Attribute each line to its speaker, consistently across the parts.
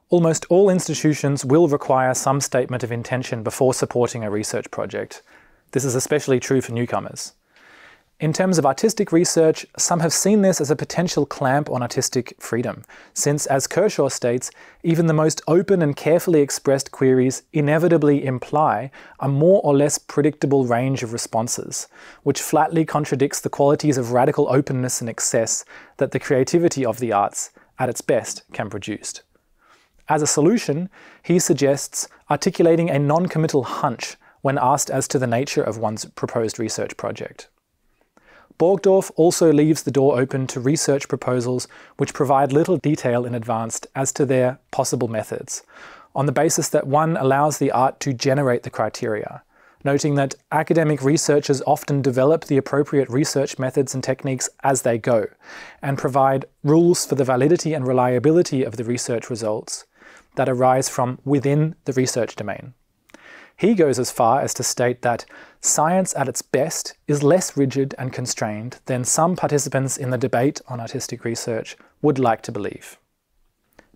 Speaker 1: Almost all institutions will require some statement of intention before supporting a research project. This is especially true for newcomers. In terms of artistic research, some have seen this as a potential clamp on artistic freedom, since, as Kershaw states, even the most open and carefully expressed queries inevitably imply a more or less predictable range of responses, which flatly contradicts the qualities of radical openness and excess that the creativity of the arts, at its best, can produce. As a solution, he suggests articulating a non-committal hunch when asked as to the nature of one's proposed research project. Borgdorf also leaves the door open to research proposals which provide little detail in advance as to their possible methods, on the basis that one allows the art to generate the criteria, noting that academic researchers often develop the appropriate research methods and techniques as they go, and provide rules for the validity and reliability of the research results that arise from within the research domain. He goes as far as to state that science at its best is less rigid and constrained than some participants in the debate on artistic research would like to believe.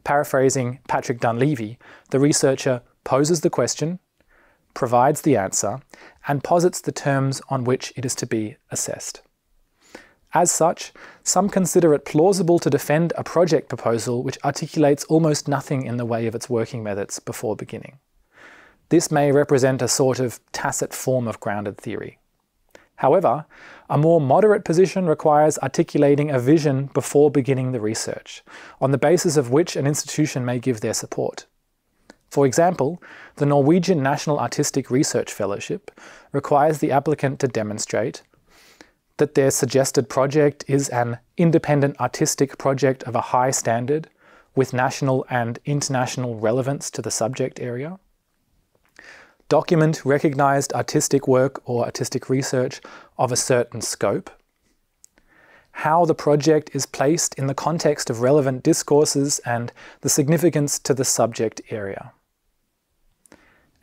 Speaker 1: Paraphrasing Patrick Dunleavy, the researcher poses the question, provides the answer, and posits the terms on which it is to be assessed. As such, some consider it plausible to defend a project proposal which articulates almost nothing in the way of its working methods before beginning. This may represent a sort of tacit form of grounded theory. However, a more moderate position requires articulating a vision before beginning the research, on the basis of which an institution may give their support. For example, the Norwegian National Artistic Research Fellowship requires the applicant to demonstrate that their suggested project is an independent artistic project of a high standard with national and international relevance to the subject area, document recognized artistic work or artistic research of a certain scope, how the project is placed in the context of relevant discourses and the significance to the subject area,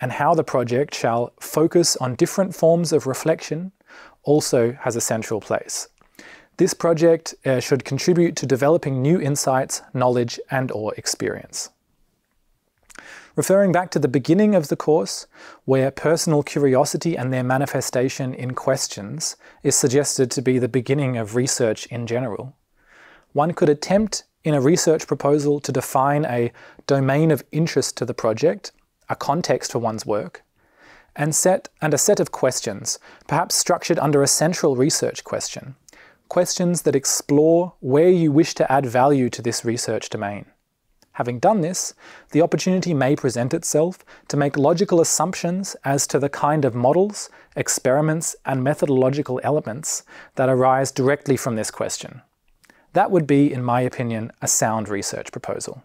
Speaker 1: and how the project shall focus on different forms of reflection also has a central place. This project should contribute to developing new insights, knowledge, and/or experience. Referring back to the beginning of the course, where personal curiosity and their manifestation in questions is suggested to be the beginning of research in general, one could attempt in a research proposal to define a domain of interest to the project, a context for one's work, and a set of questions, perhaps structured under a central research question, questions that explore where you wish to add value to this research domain. Having done this, the opportunity may present itself to make logical assumptions as to the kind of models, experiments, and methodological elements that arise directly from this question. That would be, in my opinion, a sound research proposal.